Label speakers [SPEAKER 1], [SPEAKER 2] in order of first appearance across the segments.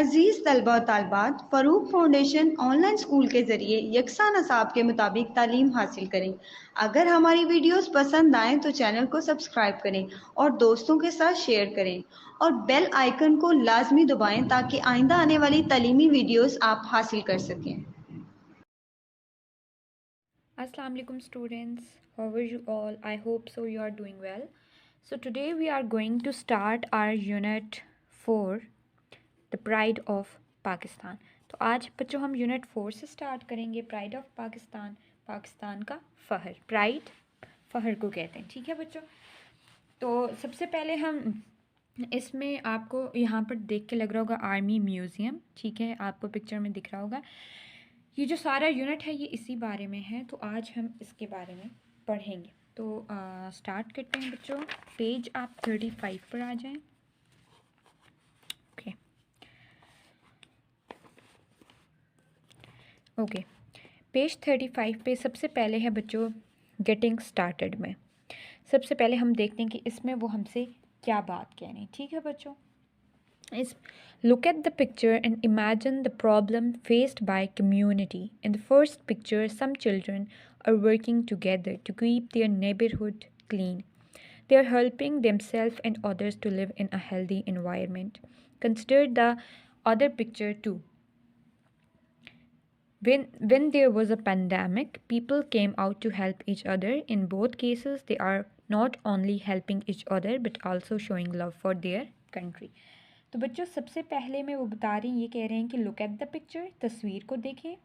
[SPEAKER 1] अजीज़ तलबा और तालबात, Farooq foundation online school के ज़रिए यकसा नसाब के मुताबिक तालीम हासिल करें। अगर हमारी वीडियोस पसंद आएँ तो चैनल को सब्सक्राइब करें और दोस्तों के साथ शेयर करें और बेल आइकन को लाजमी दबाएं ताकि आइंदा आने वाली तालीमी वीडियोस आप हासिल कर सकें।
[SPEAKER 2] Assalamu alaikum students, how are you all? I hope so you are doing well. So today we are going to start our unit 4, the pride of Pakistan. तो आज बच्चों हम यूनिट 4 से स्टार्ट करेंगे प्राइड ऑफ पाकिस्तान, पाकिस्तान का फ़हर। Pride फ़हर को कहते हैं, ठीक है बच्चों। तो सबसे पहले हम इसमें आपको यहाँ पर देख के लग रहा होगा आर्मी म्यूज़ियम, ठीक है, आपको पिक्चर में दिख रहा होगा। ये जो सारा यूनिट है ये इसी बारे में है, तो आज हम इसके बारे में पढ़ेंगे। तो स्टार्ट करते हैं बच्चों। पेज आप 35 पर आ जाएं। ओके, पेज 35 पे सबसे पहले है बच्चों गेटिंग स्टार्टेड में। सबसे पहले हम देखते हैं कि इसमें वो हमसे क्या बात कह रहे हैं, ठीक है बच्चों। Look at the picture and imagine the problem faced by community. In the first picture, some children are working together to keep their neighborhood clean. They are helping themselves and others to live in a healthy environment. Consider the other picture too. When there was a pandemic, people came out to help each other. In both cases, they are not only helping each other but also showing love for their country. तो बच्चों सबसे पहले मैं वो बता रही ये कह रहे हैं कि लुक एट द पिक्चर, तस्वीर को देखें,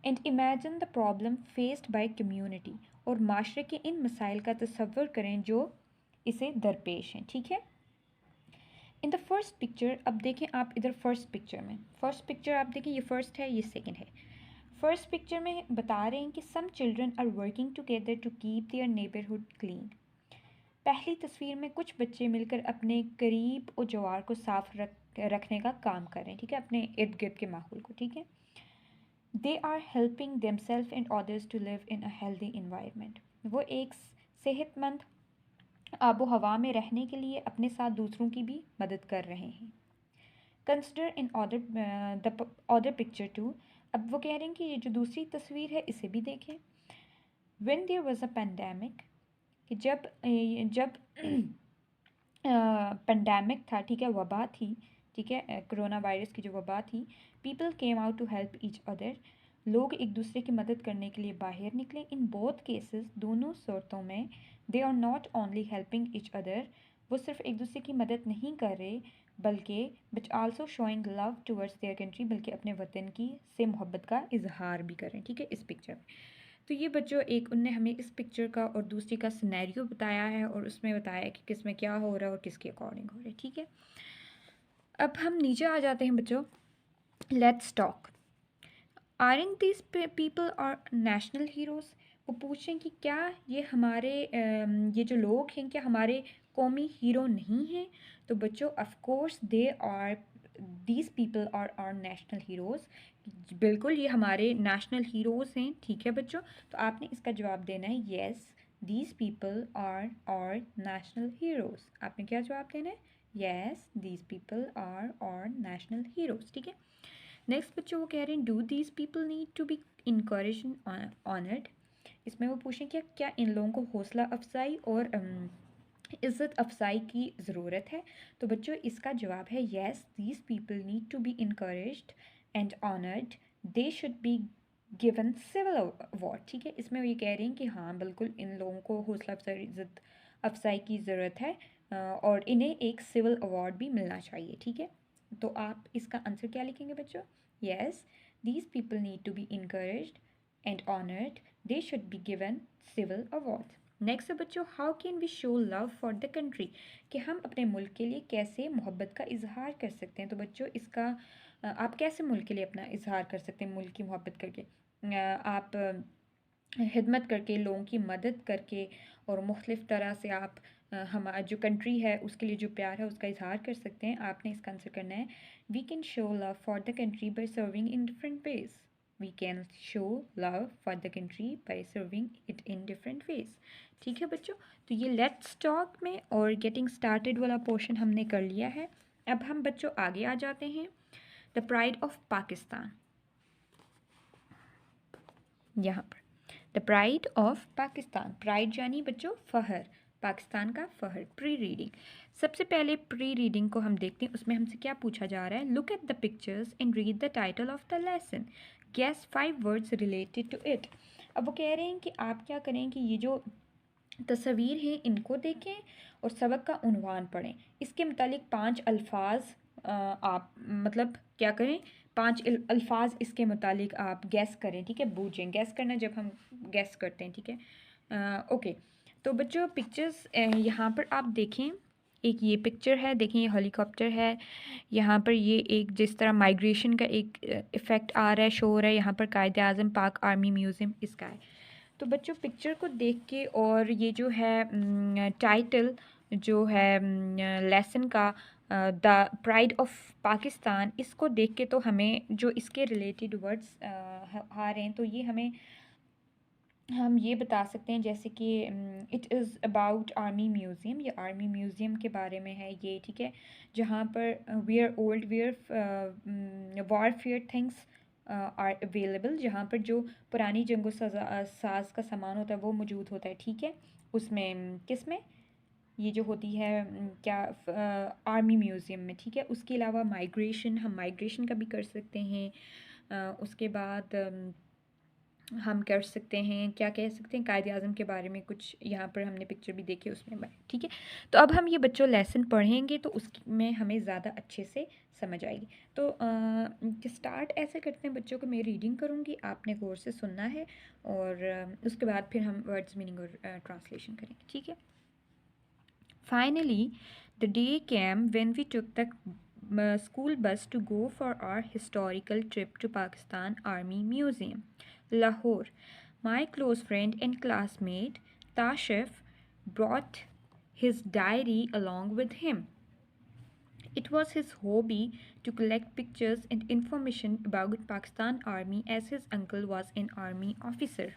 [SPEAKER 2] and imagine the problem faced by community, और माशरे के इन मसाइल का तसव्वुर करें जो इसे दरपेश हैं, ठीक है। इन द फर्स्ट पिक्चर, अब देखें आप इधर फर्स्ट पिक्चर में, फर्स्ट पिक्चर आप देखें, ये फर्स्ट है, ये सेकेंड है। फर्स्ट पिक्चर में बता रहे हैं कि some children are working together to keep their neighbourhood clean. पहली तस्वीर में कुछ बच्चे मिलकर अपने करीब और जवार को साफ रखने का काम कर रहे हैं, ठीक है, अपने इर्द गिर्द के माहौल को, ठीक है। They are helping themselves and others to live in a healthy environment. वो एक सेहतमंद आबो हवा में रहने के लिए अपने साथ दूसरों की भी मदद कर रहे हैं। Consider in the other picture too, अब वो कह रहे हैं कि ये जो दूसरी तस्वीर है इसे भी देखें। When there was a pandemic, कि जब पेंडेमिक था, ठीक है, वबा थी, ठीक है, कोरोना वायरस की जो वबा थी, people came out to help each other, लोग एक दूसरे की मदद करने के लिए बाहर निकले। इन बोथ केसेस, दोनों सूरतों में, they are not only helping each other, वो सिर्फ एक दूसरे की मदद नहीं कर रहे बल्कि but also showing love towards their country, बल्कि अपने वतन की से मोहब्बत का इजहार भी करें, ठीक है, इस पिक्चर में। तो ये बच्चों एक उनने हमें इस पिक्चर का और दूसरी का सिनेरियो बताया है और उसमें बताया है कि किस में क्या हो रहा है और किसके अकॉर्डिंग हो रहा है, ठीक है। अब हम नीचे आ जाते हैं बच्चों। Let's talk, aren't these people are national heroes. वो पूछें कि क्या ये हमारे ये जो लोग हैं क्या हमारे कौमी हीरो नहीं हैं। तो बच्चों of course they are, these people are are national heroes, बिल्कुल ये हमारे नेशनल हीरोज़ हैं, ठीक है बच्चों। तो आपने इसका जवाब देना है yes, these people are national heroes. आपने क्या जवाब देना है? Yes, these people are national heroes, ठीक है। नेक्स्ट बच्चों वो कह रहे हैं do these people need to be encourage honoured. इसमें वो पूछें कि क्या इन लोगों को हौसला अफजाई और इज़्ज़त अफजाई की ज़रूरत है। तो बच्चों इसका जवाब है yes, these people need to be encouraged and honoured, they should be given civil award, ठीक है। इसमें वो ये कह रहे हैं कि हाँ बिल्कुल इन लोगों को हौसला अफजाई, इज़्ज़त अफजाई की ज़रूरत है और इन्हें एक सिविल अवार्ड भी मिलना चाहिए, ठीक है। तो आप इसका आंसर क्या लिखेंगे बच्चों? Yes, these people need to be encouraged and honoured, they should be given civil award. Next है बच्चों how can we show love for the country, कि हम अपने मुल्क के लिए कैसे मोहब्बत का इजहार कर सकते हैं। तो बच्चों इसका आप कैसे मुल्क के लिए अपना इजहार कर सकते हैं, मुल्क की मोहब्बत करके, आप खिदमत करके, लोगों की मदद करके और मुख्तलिफ़ तरह से आप हमारा जो कंट्री है उसके लिए जो प्यार है उसका इजहार कर सकते हैं। आपने इसका आंसर करना है we can show love for the country by serving in different ways. We can show love for the country by serving it in different ways, ठीक है बच्चों। तो ये लेट्स टॉक में और गेटिंग स्टार्टेड वाला पोर्शन हमने कर लिया है। अब हम बच्चों आगे आ जाते हैं। द प्राइड ऑफ पाकिस्तान, यहाँ पर the pride of Pakistan, pride यानी बच्चों फहर, पाकिस्तान का फहर। प्री रीडिंग, सबसे पहले प्री रीडिंग को हम देखते हैं, उसमें हमसे क्या पूछा जा रहा है, look at the pictures and read the title of the lesson, guess 5 words related to it. अब वो कह रहे हैं कि आप क्या करें कि ये जो तस्वीर हैं इनको देखें और सबक का उन्वान पढ़ें, इसके मुतालिक 5 अल्फाज आप मतलब क्या करें, 5 अल्फाज इसके मुतालिक आप गैस करें, ठीक है, बूझें, गैस करना जब हम गैस करते हैं, ठीक है। ओके, तो बच्चों पिक्चर्स यहाँ पर आप देखें, एक ये पिक्चर है, देखें ये हेलीकॉप्टर है, यहाँ पर ये एक जिस तरह माइग्रेशन का एक इफ़ेक्ट आ रहा है, शो हो रहा है, यहाँ पर कायद आज़म पाक आर्मी म्यूज़ियम इसका है। तो बच्चों पिक्चर को देख के और ये जो है टाइटल जो है लेसन का द प्राइड ऑफ पाकिस्तान, इसको देख के तो हमें जो इसके रिलेटेड वर्ड्स आ रहे हैं तो ये हम ये बता सकते हैं जैसे कि it is about army museum, ये आर्मी म्यूज़ियम के बारे में है ये, ठीक है, जहाँ पर where old where warfare things are available, जहाँ पर जो पुरानी जंगो साज का सामान होता है वो मौजूद होता है, ठीक है, उसमें किस में, ये जो होती है क्या आर्मी म्यूज़ियम में, ठीक है। उसके अलावा माइग्रेशन, हम माइग्रेशन का भी कर सकते हैं। उसके बाद हम कर सकते हैं, क्या कह सकते हैं, कायद आज़म के बारे में कुछ यहाँ पर हमने पिक्चर भी देखी उसमें, ठीक है। तो अब हम ये बच्चों लेसन पढ़ेंगे तो उसमें हमें ज़्यादा अच्छे से समझ आएगी। तो स्टार्ट ऐसे करते हैं बच्चों को, मैं रीडिंग करूँगी, आपने गौर से सुनना है और उसके बाद फिर हम वर्ड्स मीनिंग और ट्रांसलेशन करेंगे, ठीक है। Finally, the day came when we took the school bus to go for our historical trip to Pakistan Army Museum, Lahore. My close friend and classmate Tashif brought his diary along with him. It was his hobby to collect pictures and information about Pakistan Army as his uncle was an army officer.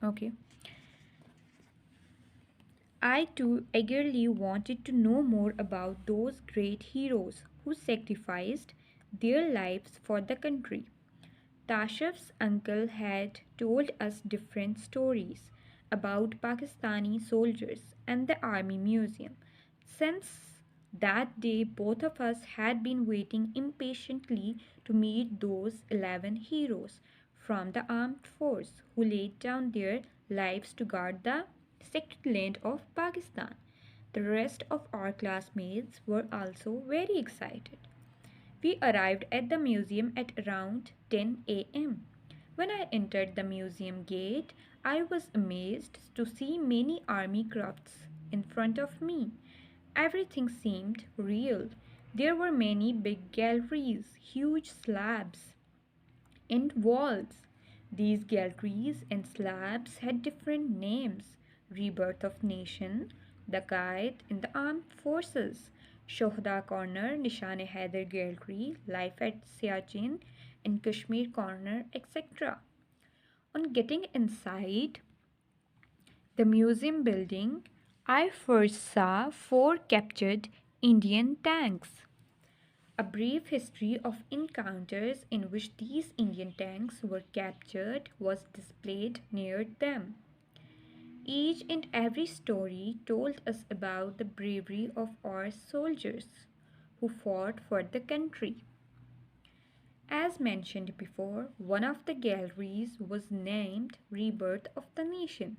[SPEAKER 2] Okay. I too eagerly wanted to know more about those great heroes who sacrificed their lives for the country. Tashif's uncle had told us different stories about Pakistani soldiers and the Army Museum. Since that day, both of us had been waiting impatiently to meet those 11 heroes from the armed force who laid down their lives to guard the sacred land of Pakistan. The rest of our classmates were also very excited. We arrived at the museum at around 10 a.m. When I entered the museum gate, I was amazed to see many army crafts in front of me. Everything seemed real. There were many big galleries, huge slabs, and walls. These galleries and slabs had different names: Rebirth of Nation, the Guide in the Armed Forces, Shohda Corner, Nishan Haider Gallery, Life at Siachen, and Kashmir Corner, etc. On getting inside the museum building, I first saw 4 captured Indian tanks. A brief history of encounters in which these Indian tanks were captured was displayed near them. Each and every story told us about the bravery of our soldiers who fought for the country. As mentioned before, one of the galleries was named Rebirth of the Nation.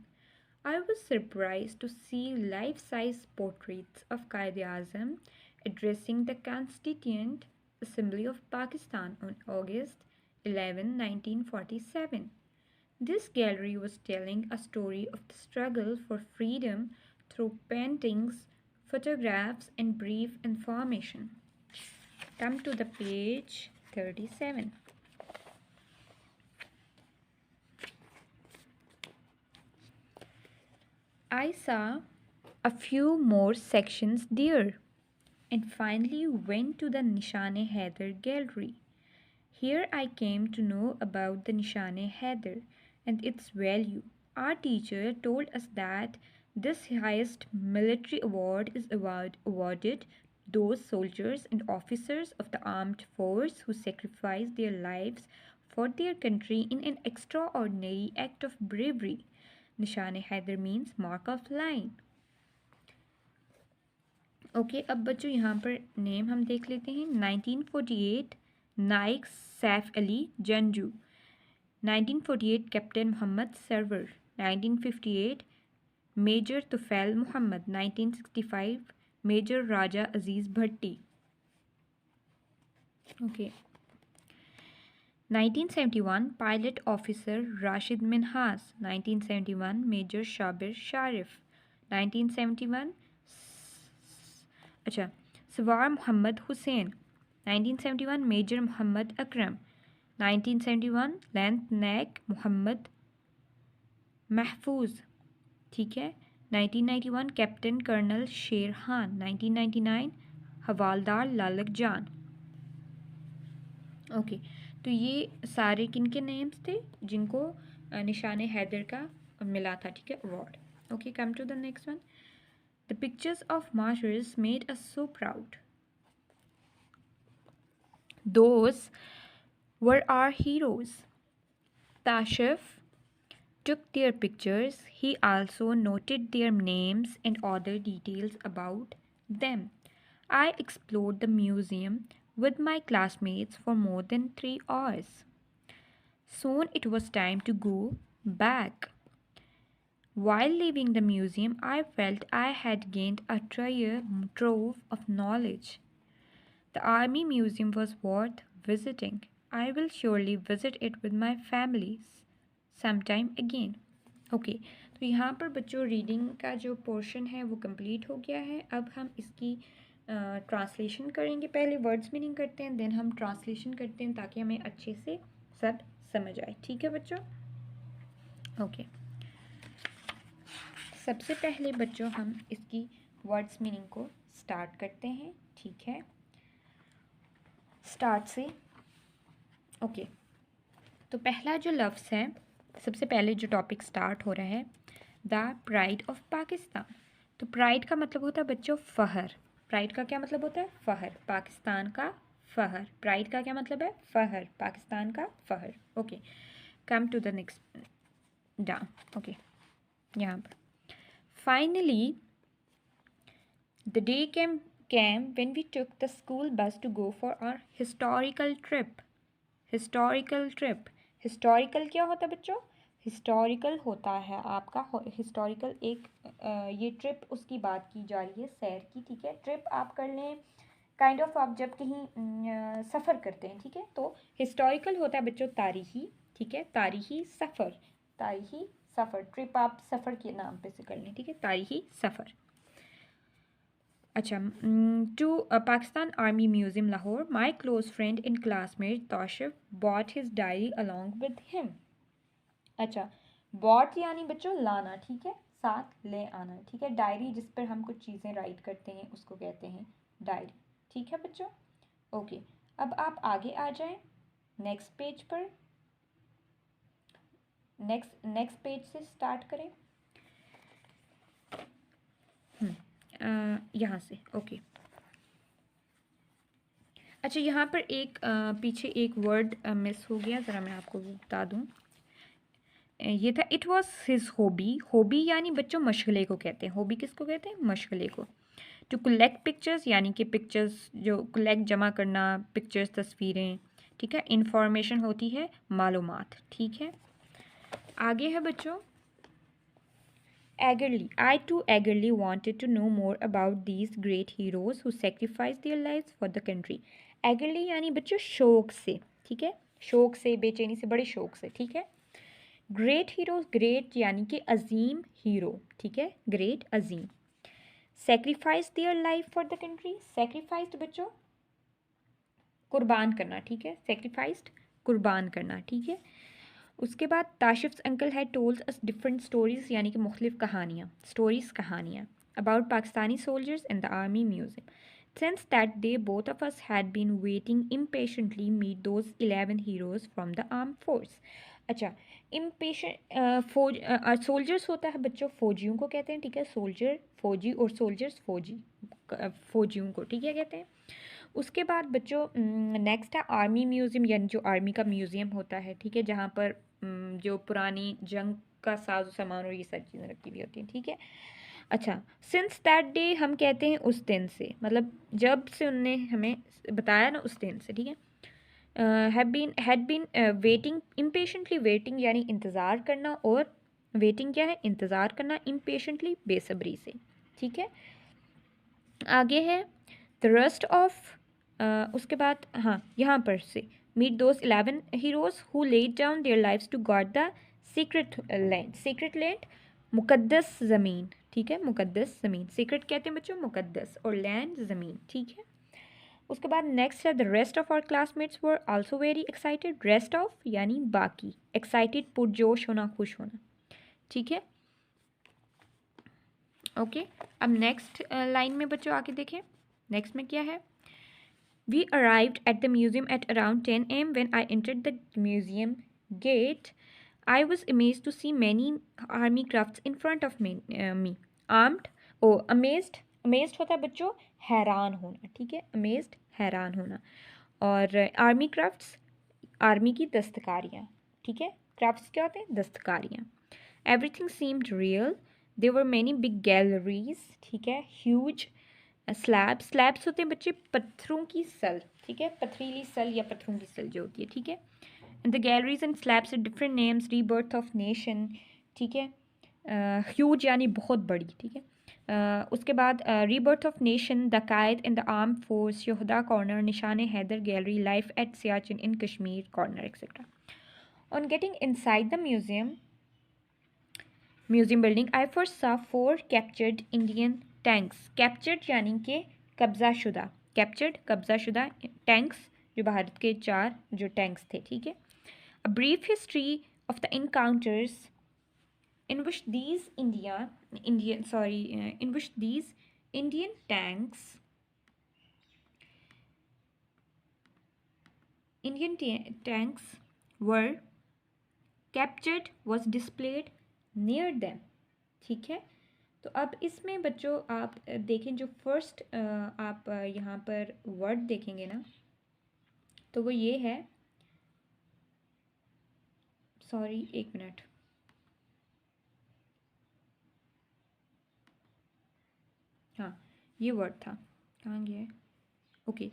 [SPEAKER 2] I was surprised to see life-size portraits of Quaid-e-Azam addressing the Constituent Assembly of Pakistan on August 11, 1947. This gallery was telling a story of the struggle for freedom through paintings, photographs, and brief information. Come to the page 37. I saw a few more sections there and finally went to the Nishane Haider gallery. Here I came to know about the Nishane Haider and its value. Our teacher told us that this highest military award is awarded those soldiers and officers of the armed force who sacrificed their lives for their country in an extraordinary act of bravery. Nishan-e-Haider means mark of line. Okay अब बच्चों यहाँ पर name हम देख लेते हैं. 1948 Naik Saif Ali Janjua. 1948 captain Mohammad Sarwar. 1958 major Tufail Mohammad. 1965 major Raja Aziz Bhatti. Okay 1971 pilot officer Rashid Minhas. 1971 major Shabbir Sharif. 1971 अच्छा Sowar Mohammad Hussain. 1971 major Mohammad Akram. 1971 lieutenant Mohammad Mahfuz. ठीक है. 1991 कैप्टन कर्नल शेर खान. 1999 हवालदार लालक जान. ओके तो ये सारे किन के नेम्स थे जिनको निशान हैदर का मिला था. ठीक है award. Okay come to the next one. The pictures of martyrs made us so proud. Those were our heroes. Tashif took their pictures. He also noted their names and other details about them. I explored the museum with my classmates for more than 3 hours. Soon it was time to go back. While leaving the museum, I felt I had gained a trove of knowledge. The Army Museum was worth visiting. I will surely visit it with my families sometime again. Okay, तो यहाँ पर बच्चों reading का जो portion है वो complete हो गया है. अब हम इसकी ट्रांसलेशन करेंगे. पहले वर्ड्स मीनिंग करते हैं देन हम ट्रांसलेशन करते हैं ताकि हमें अच्छे से सब समझ आए. ठीक है बच्चों. ओके सबसे पहले बच्चों हम इसकी वर्ड्स मीनिंग को स्टार्ट करते हैं. ठीक है स्टार्ट से. ओके तो पहला जो लफ्ज़ है सबसे पहले जो टॉपिक स्टार्ट हो रहा है द प्राइड ऑफ पाकिस्तान. तो प्राइड का मतलब होता है बच्चों फ़हर. प्राइड का क्या मतलब होता है फ़हर. पाकिस्तान का फ़हर. प्राइड का क्या मतलब है फ़हर. पाकिस्तान का फ़हर. Okay come to the next down. Okay यहाँ पर Finally, the day came when we took the school bus to go for our historical trip. Historical trip. Historical क्या होता है बच्चों. Historical होता है आपका historical एक ये ट्रिप उसकी बात की जा रही है सैर की. ठीक है ट्रिप आप कर लें काइंड ऑफ आप जब कहीं सफ़र करते हैं. ठीक है तो हिस्टोरिकल होता है बच्चों तारीखी. ठीक है तारीखी सफ़र. तारीखी सफ़र. ट्रिप आप सफ़र के नाम पे से कर लें. ठीक है तारीखी सफ़र. अच्छा to Pakistan army museum Lahore. My close friend and classmate Tashif bought his diary along with him. अच्छा बॉट यानी बच्चों लाना. ठीक है साथ ले आना. ठीक है डायरी जिस पर हम कुछ चीज़ें राइट करते हैं उसको कहते हैं डायरी. ठीक है बच्चों. ओके अब आप आगे आ जाएं नेक्स्ट पेज पर. नेक्स्ट पेज से स्टार्ट करें. यहाँ से. ओके अच्छा यहाँ पर एक पीछे एक वर्ड मिस हो गया. ज़रा मैं आपको बता दूँ. ये था it was his hobby. Hobby यानी बच्चों मशगले को कहते हैं. हॉबी किसको कहते हैं मशगले को. टू कलेक्ट पिक्चर्स यानी कि पिक्चर्स जो कलेक्ट जमा करना पिक्चर्स तस्वीरें. ठीक है इंफॉर्मेशन होती है मालूमात. ठीक है आगे है बच्चों eagerly. I too eagerly wanted to know more about these great heroes who sacrificed their lives for the country. eagerly यानी बच्चों शौक से. ठीक है शौक से बेचैनी से बड़े शौक से. ठीक है ग्रेट हीरोज. ग्रेट यानी कि अजीम हीरो. ठीक है ग्रेट अजीम. sacrificed their life for the country. sacrificed बच्चों कुर्बान करना. ठीक है sacrificed कुर्बान करना. ठीक है उसके बाद Tashif's uncle had told us different stories यानी कि मुख्तलिफ कहानियाँ. स्टोरीज़ कहानियाँ about Pakistani soldiers in the army museum. Since that day, both of us had been waiting impatiently meet those 11 heroes from the armed force. अच्छा इम्पेशेंट सोल्जर्स होता है बच्चों फौजियों को कहते हैं. ठीक है सोल्जर फौजी और सोल्जर्स फौजी. फौजियों को, ठीक है, कहते हैं। उसके बाद बच्चों नेक्स्ट है आर्मी म्यूज़ियम, यानी जो आर्मी का म्यूज़ियम होता है, ठीक है, जहाँ पर जो पुरानी जंग का साजो सामान और ये सारी चीज़ें रखी हुई होती हैं, ठीक है। अच्छा, सिंस दैट डे हम कहते हैं उस दिन से, मतलब जब से उनने हमें बताया ना उस दिन से, ठीक है। Had been waiting, impatiently waiting यानी इंतज़ार करना, और वेटिंग क्या है, इंतज़ार करना, इम्पेशेंटली बेसब्री से, ठीक है। आगे है द रस्ट ऑफ, उसके बाद हाँ यहाँ पर से meet those 11 heroes who laid down their lives to guard the sacred land, sacred land मुकद्दस ज़मीन, ठीक है, मुकद्दस ज़मीन, सीक्रेट कहते हैं बच्चों मुकद्दस, और लैंड ज़मीन, ठीक है। उसके बाद नेक्स्ट है the rest of our classmates were also very excited, rest of यानी बाकी, एक्साइटेड पुरजोश होना, खुश होना, ठीक है। ओके, अब नेक्स्ट लाइन में बच्चों आके देखें, नेक्स्ट में क्या है। We arrived at the museum at around 10 a.m. When I entered the museum gate, I was amazed to see many army crafts in front of me. Armed, oh, amazed, amazed होता है बच्चों हैरान होना, ठीक है, amazed हैरान होना, और आर्मी क्राफ्ट्स आर्मी की दस्तकारियाँ, ठीक है, क्राफ्ट्स क्या होते हैं, दस्तकारियाँ। Everything seemed real. There were many big galleries, ठीक है, huge स्लैब्स, स्लैब्स होते हैं बच्चे पत्थरों की सल, ठीक है, पथरीली सल या पत्थरों की सल जो होती है, ठीक है। And the galleries and slabs different names, rebirth of nation, ठीक है, ह्यूज यानी बहुत बड़ी, ठीक है। उसके बाद rebirth of nation, the Quaid in the arm force, Shuhada corner, Nishan Haider gallery, life at Siachen in Kashmir corner, etcetera. On getting inside the museum building, I first saw 4 captured Indian tanks, captured यानी कि कब्जा शुदा, कैप्चर्ड कब्जा शुदा टैंक्स, जो भारत के 4 जो टैंक्स थे, ठीक है। A brief history of the encounters in which these in which these Indian tanks were captured was displayed near them, ठीक है। तो अब इसमें बच्चों आप देखें जो फर्स्ट आप यहाँ पर वर्ड देखेंगे ना, तो वो ये है, सॉरी एक मिनट, हाँ ये वर्ड था, कहाँ गया है, ओके।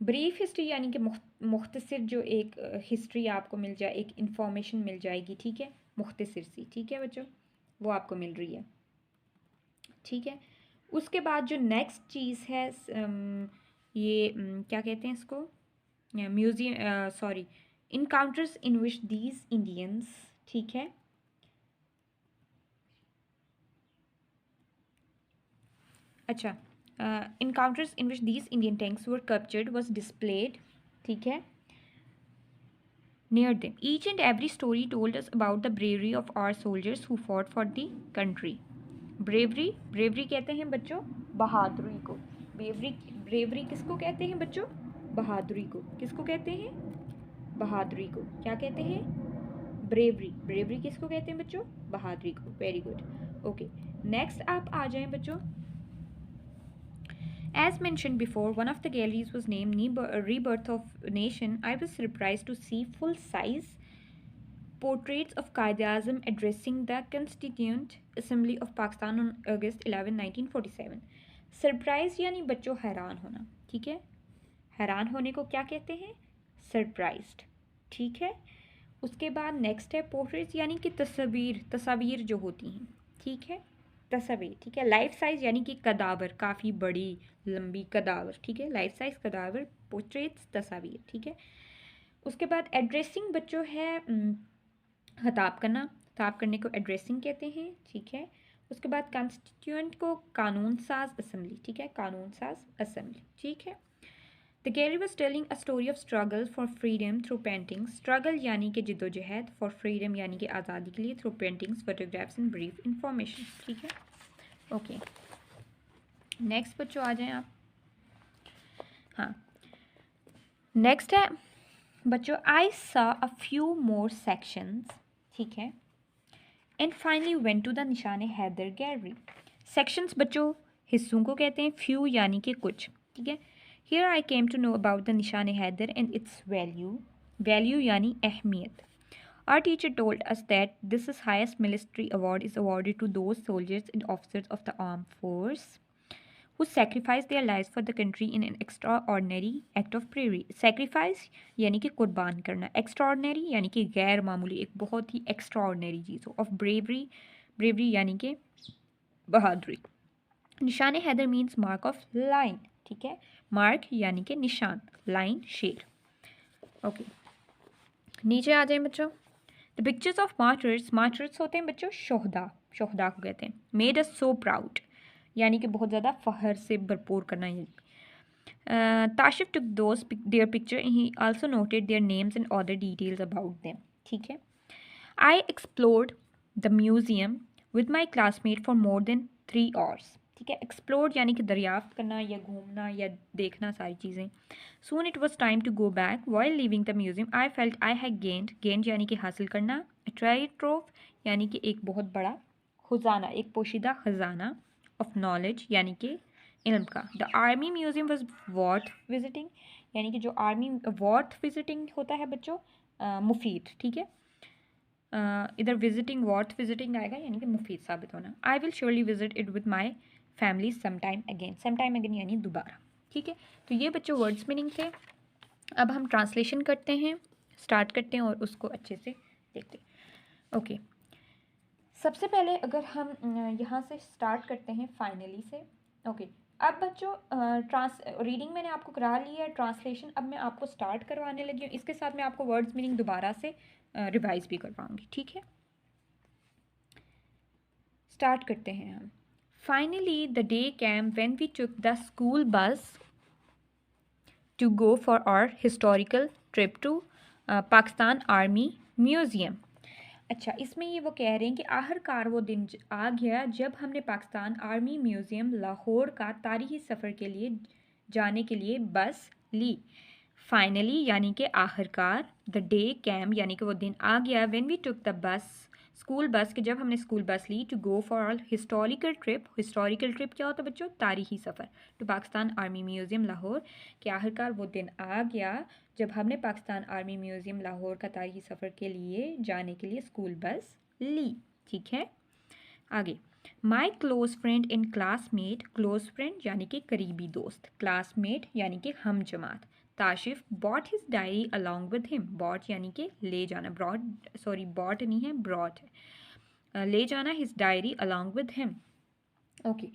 [SPEAKER 2] ब्रीफ हिस्ट्री यानी कि मुख्तसर जो एक हिस्ट्री आपको मिल जाए, एक इंफॉर्मेशन मिल जाएगी, ठीक है, मुख्तसर सी, ठीक है बच्चों, वो आपको मिल रही है, ठीक है। उसके बाद जो नेक्स्ट चीज़ है ये क्या कहते हैं इसको, museum, sorry, encounters in which these Indians, ठीक है। अच्छा, encounters in which these Indian tanks were captured was displayed, ठीक है, near them. Each and every story told us about the bravery of our soldiers who fought for the country. bravery, bravery कहते हैं बच्चों बहादुरी को, bravery, bravery किसको कहते हैं बच्चों, बहादुरी को, किसको कहते हैं, बहादुरी को, क्या कहते हैं, bravery, bravery किसको कहते हैं बच्चों, बहादुरी को, वेरी गुड, ओके। नेक्स्ट आप आ जाएं बच्चों, as mentioned before, one of the galleries was named Rebirth of Nation. I was surprised to see full-size portraits of Quaid-e-Azam addressing the Constituent Assembly of Pakistan on August 11, 1947. Surprise यानी बच्चों हैरान होना, ठीक है, हैरान होने को क्या कहते हैं, सरप्राइज्ड, ठीक है। उसके बाद नेक्स्ट है पोर्ट्रेट्स यानी कि तस्वीर, तस्वीर जो होती हैं, ठीक है, तस्वीर, ठीक है। लाइफ साइज यानी कि कदावर, काफ़ी बड़ी लंबी कदावर, ठीक है, लाइफ साइज कदावर, पोर्ट्रेट्स तस्वीर, ठीक है। उसके बाद एड्रेसिंग बच्चों है खिताब करना, खिताब करने को एड्रेसिंग कहते हैं, ठीक है। उसके बाद कॉन्स्टिट्यूएंट को कानून साज असेंबली, ठीक है, कानून साज असेंबली, ठीक है। The gallery was telling a story of struggle for freedom through paintings, struggle यानी कि जद्दोजहद, फॉर फ्रीडम यानी कि आज़ादी के लिए, through paintings, photographs and brief information, ठीक है, ओके। नेक्स्ट बच्चों आ जाएं आप, हाँ नेक्स्ट है बच्चों आई सा अ फ्यू मोर सेक्शंस, ठीक है, and finally went to the Nishan Haider gallery. Sections बच्चों हिस्सों को कहते हैं, फ्यू यानी कि कुछ, ठीक है। Here I came to know about the Nishan Haider and its value, value यानी अहमियत। Our teacher told us that this is highest military award is awarded to those soldiers and officers of the armed force who sacrificed their lives for the country in an extraordinary act of bravery. Sacrifice यानी कि कुर्बान करना, extraordinary यानी कि गैर मामूली, एक बहुत ही extraordinary चीज़ हो, of bravery, bravery यानी कि बहादुरी। Nishan Haider means mark of line, ठीक है। मार्क यानी कि निशान, लाइन शेर। ओके, नीचे आ जाए बच्चों। The pictures of martyrs, martyrs होते हैं बच्चों शोहदा, शोहदा को कहते हैं। मेड अस सो प्राउड यानी कि बहुत ज़्यादा फ़ख्र से भरपूर करना। ये Tashif took those their picture, he also noted their names and other details about them, ठीक है। I explored the museum with my classmate for more than 3 hours, ठीक है। एक्सप्लोर यानी कि दरियाफ्त करना या घूमना या देखना सारी चीज़ें। Soon it was time to go back, while living the museum I felt I had gained, gained यानी कि हासिल करना, ट्राइट्रोफ यानी कि एक बहुत बड़ा खजाना, एक पोशीदा खजाना, ऑफ नॉलेज यानी कि इल्म का। The army museum was worth visiting यानी कि जो आर्मी वर्थ विजिटिंग होता है बच्चों मुफीद, ठीक है। इधर विजिटिंग वर्थ विजिटिंग आएगा यानी कि मुफीद साबित होना। I will surely visit it with my family sometime again यानी दोबारा, ठीक है। तो ये बच्चों वर्ड्स मीनिंग थे। अब हम ट्रांसलेशन करते हैं, स्टार्ट करते हैं और उसको अच्छे से देखते हैं। ओके, सबसे पहले अगर हम यहाँ से स्टार्ट करते हैं फाइनली से। ओके, अब बच्चों रीडिंग मैंने आपको करा ली है, ट्रांसलेशन अब मैं आपको स्टार्ट करवाने लगी हूँ। इसके साथ मैं आपको वर्ड्स मीनिंग दोबारा से रिवाइज भी करवाऊँगी, ठीक है। स्टार्ट करते हैं हम। Finally the day came when we took the school bus to go for our historical trip to Pakistan army museum. अच्छा, इसमें ये वो कह रहे हैं कि आखिरकार वो दिन आ गया जब हमने पाकिस्तान आर्मी म्यूज़ियम लाहौर का तारीखी सफ़र के लिए जाने के लिए बस ली। फाइनली यानी कि आखिरकार, द डे कैम यानी कि वो दिन आ गया, when we took the bus school bus, कि जब हमने स्कूल बस ली, to go for all historical trip. Historical trip क्या होता है बच्चों? तारीखी सफ़र। To Pakistan army museum Lahore, कि आखिरकार वो दिन आ गया जब हमने पाकिस्तान आर्मी म्यूज़ियम लाहौर का तारीखी सफ़र के लिए जाने के लिए स्कूल बस ली, ठीक है। आगे, my close friend and classmate, close friend यानी कि करीबी दोस्त, क्लासमेट यानी कि हम जमात। Tashif bought his diary along with him, bought यानी कि ले जाना, बॉट नहीं है, ब्रॉट है, ले जाना his diary along with him. Okay,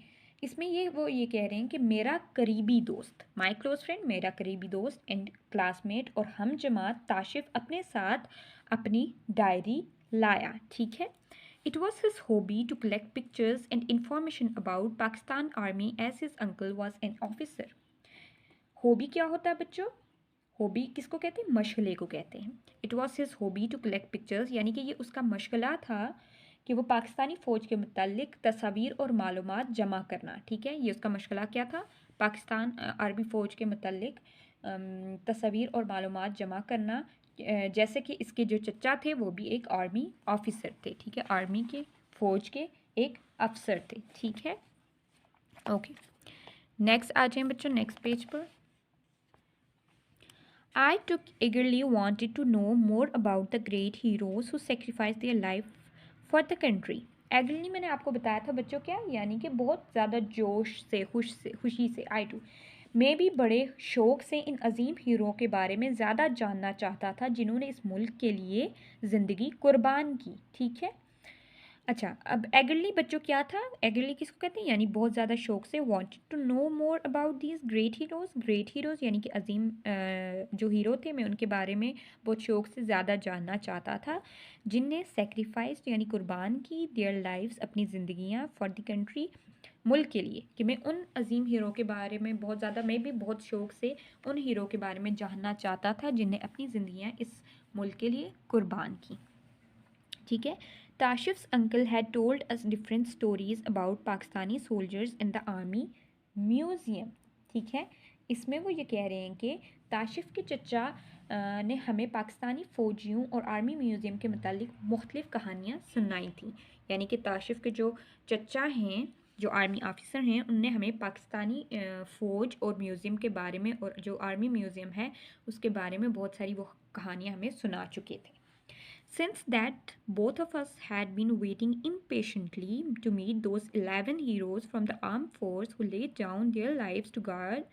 [SPEAKER 2] इसमें ये कह रहे हैं कि मेरा करीबी दोस्त, माई क्लोज फ्रेंड मेरा करीबी दोस्त, एंड क्लासमेट और हम जमात ताशिफ अपने साथ अपनी डायरी लाया, ठीक है। It was his hobby to collect pictures and information about Pakistan army as his uncle was an officer. Hobby क्या होता है बच्चों? हॉबी किसको कहते हैं? मशगले को कहते हैं। It was his hobby to collect pictures यानी कि ये उसका मशगला था कि वो पाकिस्तानी फ़ौज के मुतालिक तस्वीर और मालूमात जमा करना, ठीक है। ये उसका मशगला क्या था? पाकिस्तान आर्मी फ़ौज के मुतालिक तस्वीर और मालूमात जमा करना। जैसे कि इसके जो चचा थे वो भी एक आर्मी ऑफिसर थे, ठीक है, आर्मी के फ़ौज के एक अफसर थे, ठीक है। ओके, नेक्स्ट आ जाए बच्चों, नेक्स्ट पेज पर। I took eagerly wanted to know more about the great heroes who sacrificed their life for the country. Eagerly मैंने आपको बताया था बच्चों क्या, यानी कि बहुत ज़्यादा जोश से, खुशी से, I too मैं भी बड़े शौक़ से इन अजीम हीरो के बारे में ज़्यादा जानना चाहता था जिन्होंने इस मुल्क के लिए ज़िंदगी कुर्बान की, ठीक है। अच्छा, अब एगरली बच्चों क्या था? एगरली किसको कहते हैं? यानी बहुत ज़्यादा शौक से, wanted to know more about these great heroes, great heroes यानी कि अजीम जो हीरो थे मैं उनके बारे में बहुत शौक से ज़्यादा जानना चाहता था जिनने सेक्रीफाइस यानी कुर्बान की देयर लाइव्स अपनी ज़िंदगियाँ फॉर द कंट्री मुल्क के लिए, कि मैं उन अजीम हीरो के बारे में बहुत ज़्यादा, मैं भी बहुत शौक से उन हीरो के बारे में जानना चाहता था जिनने अपनी ज़िंदगियाँ इस मुल्क के लिए कुर्बान की, ठीक है। Tashif's uncle had told us different stories about Pakistani soldiers in the army museum, ठीक है। इसमें वो ये कह रहे हैं कि ताशिफ के चचा ने हमें पाकिस्तानी फ़ौजियों और आर्मी म्यूज़ियम के मुतालिक मुख्तलिफ़ कहानियाँ सुनाई थी। यानी कि ताशिफ के जो चचा हैं, जो आर्मी ऑफिसर हैं उनने हमें पाकिस्तानी फ़ौज और म्यूज़ियम के बारे में और जो आर्मी म्यूज़ियम है उसके बारे में बहुत सारी वो कहानियाँ हमें सुना चुके थे. Since that, both of us had been waiting impatiently to meet those 11 heroes from the armed force who laid down their lives to guard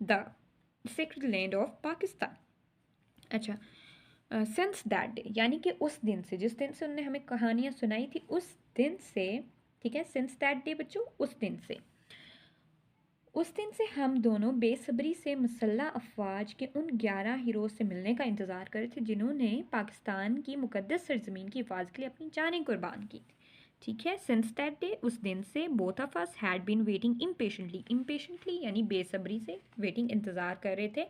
[SPEAKER 2] the sacred land of Pakistan. अच्छा, सिंस दैट डे यानी कि उस दिन से, जिस दिन से उन्होंने हमें कहानियाँ सुनाई थी उस दिन से, ठीक है, सिंस दैट डे बच्चों, उस दिन से हम दोनों बेसब्री से मुसल्लह अफवाज के उन 11 हीरो से मिलने का इंतज़ार कर रहे थे जिन्होंने पाकिस्तान की मुकद्दस सरजमीन की हिफाजत के लिए अपनी जानें कुर्बान की थी. ठीक है, सिंस दैट डे, उस दिन से, both of us had been waiting impatiently यानी बेसब्री से, वेटिंग इंतज़ार कर रहे थे.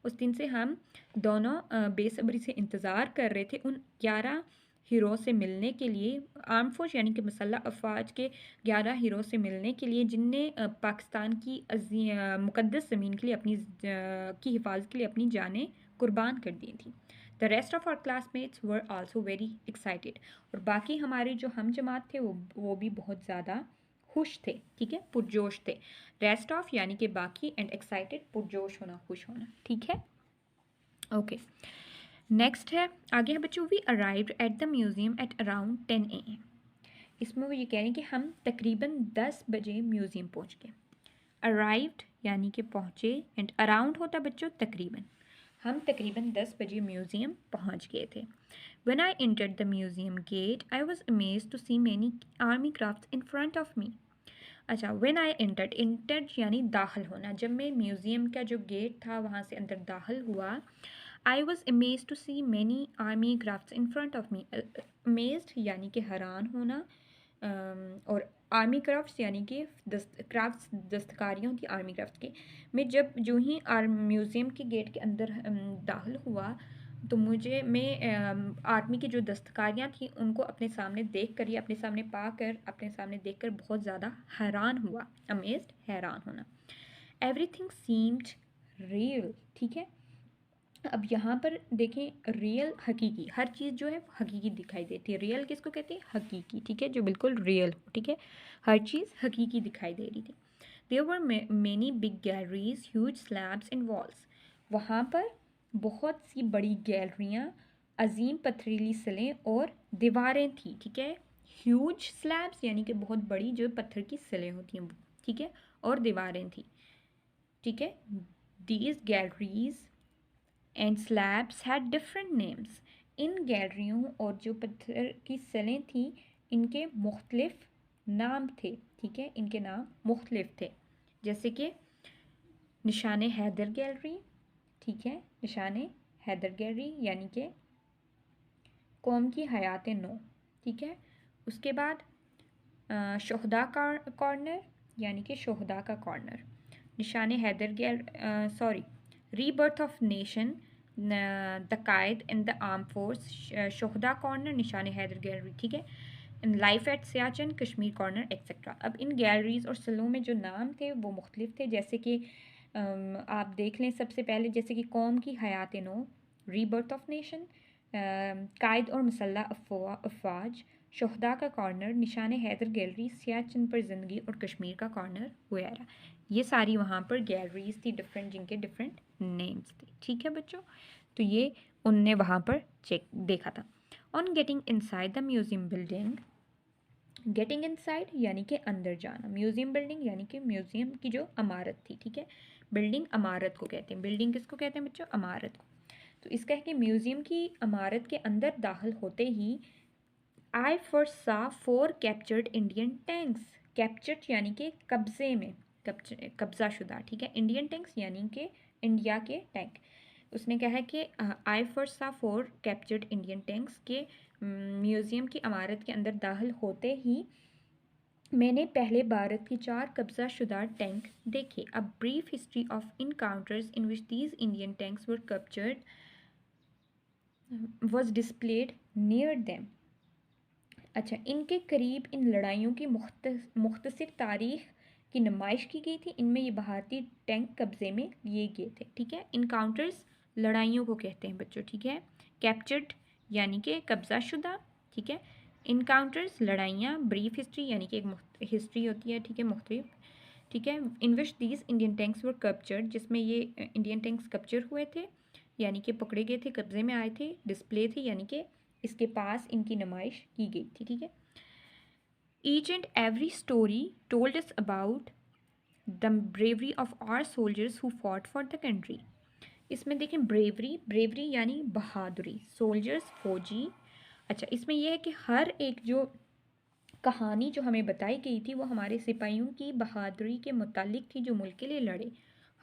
[SPEAKER 2] उस दिन से हम दोनों बेसब्री से इंतज़ार कर रहे थे उन 11 हीरो से मिलने के लिए, आर्म फोर्स यानी कि मुसल्लह अफवाज के 11 हीरो से मिलने के लिए जिनने पाकिस्तान की मुकद्दस ज़मीन के लिए की हिफाजत के लिए अपनी जानें कुर्बान कर दी थी. The rest of our classmates were also very excited. और बाकी हमारे जो हम जमात थे वो भी बहुत ज़्यादा खुश थे. ठीक है, पुरजोश थे. रेस्ट ऑफ यानी कि बाकी, एंड एक्साइटेड पुरजोश होना, खुश होना. ठीक है, ओके. नेक्स्ट है, आगे है बच्चों, we arrived at the museum at around 10 AM. इसमें वो ये कह रहे हैं कि हम तकरीबन 10 बजे म्यूज़ियम पहुंच गए. अराइव्ड यानी कि पहुँचे, एंड अराउंड होता बच्चों तकरीबन. हम तकरीबन 10 बजे म्यूज़ियम पहुंच गए थे. When I entered the museum gate, I was amazed to see many army crafts in front of me. अच्छा, when I entered यानी दाखिल होना. जब मैं म्यूज़ियम का जो गेट था वहाँ से अंदर दाखिल हुआ, I was amazed to see many army crafts in front of me. Amazed यानी कि हैरान होना, और आर्मी क्राफ्ट्स यानी कि क्राफ्ट्स दस्तकारियाँ होती आर्मी क्राफ्ट्स की. मैं जब जो ही म्यूज़ियम के गेट के अंदर दाखिल हुआ तो मैं आर्मी की जो दस्तकारियाँ थी उनको अपने सामने देख कर, या अपने सामने पाकर, अपने सामने देखकर बहुत ज़्यादा हैरान हुआ. अमेज्ड हैरान होना. Everything seemed real. ठीक है, अब यहाँ पर देखें, रियल हकीकी, हर चीज़ जो है हकीकी दिखाई देती है. रियल किसको कहते हैं? हकीकी. ठीक है, जो बिल्कुल रियल हो. ठीक है, हर चीज़ हकीकी दिखाई दे रही थी. There were many big galleries, huge slabs and walls. वहाँ पर बहुत सी बड़ी गैलरियाँ, अजीम पथरीली सिलें और दीवारें थी. ठीक है, ह्यूज स्लैब्स यानी कि बहुत बड़ी जो पत्थर की सिलें होती हैं. ठीक है, और दीवारें थी. ठीक है, these galleries and slabs had different names. इन गैलरियों और जो पत्थर की सेलें थी इनके मुख्तलिफ नाम थे. ठीक है, इनके नाम मुख्तलिफ थे, जैसे कि निशान हैदर गैलरी. ठीक है, निशान हैदर गैलरी यानी कि कौम की हयात नौ. ठीक है, उसके बाद शोहदा कॉर्नर यानी कि शोहदा का corner. Nishan Haider rebirth of nation, the Quaid in the arm force, Shuhada corner, Nishan Haider gallery. ठीक है, in life at Siachen, Kashmir corner, etcetera. अब इन गैलरीज और सलों में जो नाम थे वो मुख्तलिफ थे, जैसे कि आप देख लें. सबसे पहले जैसे कि कौम की हयात नो, रीबर्थ ऑफ नेशन, कायद और मुसल्लह अफवाज, शोहदा का कॉर्नर, निशान हैदर गैलरी, सियाचिन पर ज़िंदगी और कश्मीर का कॉर्नर वगैरह. ये सारी वहाँ पर गैलरीज थी डिफरेंट, जिनके डिफरेंट नेम्स थे. ठीक है बच्चों, तो ये उनने वहाँ पर देखा था. On getting inside the museum building, getting inside यानी कि अंदर जाना, म्यूज़ियम बिल्डिंग यानी कि म्यूज़ियम की जो इमारत थी. ठीक है, बिल्डिंग इमारत को कहते हैं. बिल्डिंग किसको कहते हैं बच्चों? इमारत को. तो इसका है कि म्यूज़ियम की इमारत के अंदर दाखिल होते ही आई फर्स्ट सा 4 कैप्चर्ड इंडियन टैंक्स. कैप्चर्ड यानी कि कब्जे में, कब्जा शुदा. ठीक है, इंडियन टैंक्स यानी कि इंडिया के टैंक. उसने कहा है कि आई फर्स्ट सा 4 कैप्चर्ड इंडियन टैंक्स के म्यूज़ियम की इमारत के अंदर दाखिल होते ही मैंने पहले भारत के 4 कब्जा शुदा टैंक देखे. A brief history of encounters in which these Indian tanks were captured was displayed near them. अच्छा, इनके करीब इन लड़ाइयों की मुख्तसर तारीख की नुमाइश की गई थी. इनमें ये भारतीय टैंक कब्जे में लिए गए थे. ठीक है, इनकाउंटर्स लड़ाइयों को कहते हैं बच्चों. ठीक है, कैप्चर्ड यानी कि कब्जा शुदा. ठीक है, इनकाउंटर्स लड़ाइयाँ, ब्रीफ हिस्ट्री यानी कि एक हिस्ट्री होती है, ठीक है, मुख्तलिफ, ठीक है, in which these Indian tanks were captured, जिसमें ये इंडियन टैंक्स कैप्चर हुए थे यानी कि पकड़े गए थे, कब्जे में आए थे, डिस्प्ले थे यानी कि इसके पास इनकी नुमाइश की गई थी, ठीक है। Each and every story told us about the bravery of our soldiers who fought for the country. इसमें देखें ब्रेवरी, ब्रेवरी यानी बहादुरी, सोल्जर्स फौजी। अच्छा, इसमें यह है कि हर एक जो कहानी जो हमें बताई गई थी वो हमारे सिपाहियों की बहादुरी के मुतालिक थी जो मुल्क के लिए लड़े।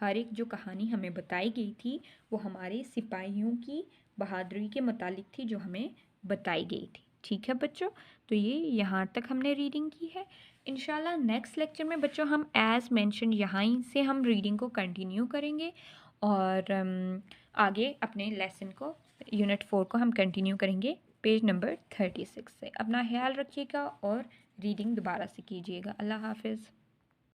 [SPEAKER 2] हर एक जो कहानी हमें बताई गई थी वो हमारे सिपाहियों की बहादुरी के मुतालिक थी जो हमें बताई गई थी, ठीक है बच्चों। तो ये यहाँ तक हमने रीडिंग की है। इंशाल्लाह नेक्स्ट लेक्चर में बच्चों हम एज मेंशन यहाँ से हम रीडिंग को कंटिन्यू करेंगे और आगे अपने लेसन को यूनिट 4 को हम कंटिन्यू करेंगे पेज नंबर 36 से। अपना ख्याल रखिएगा और रीडिंग दोबारा से कीजिएगा। अल्लाह हाफिज़।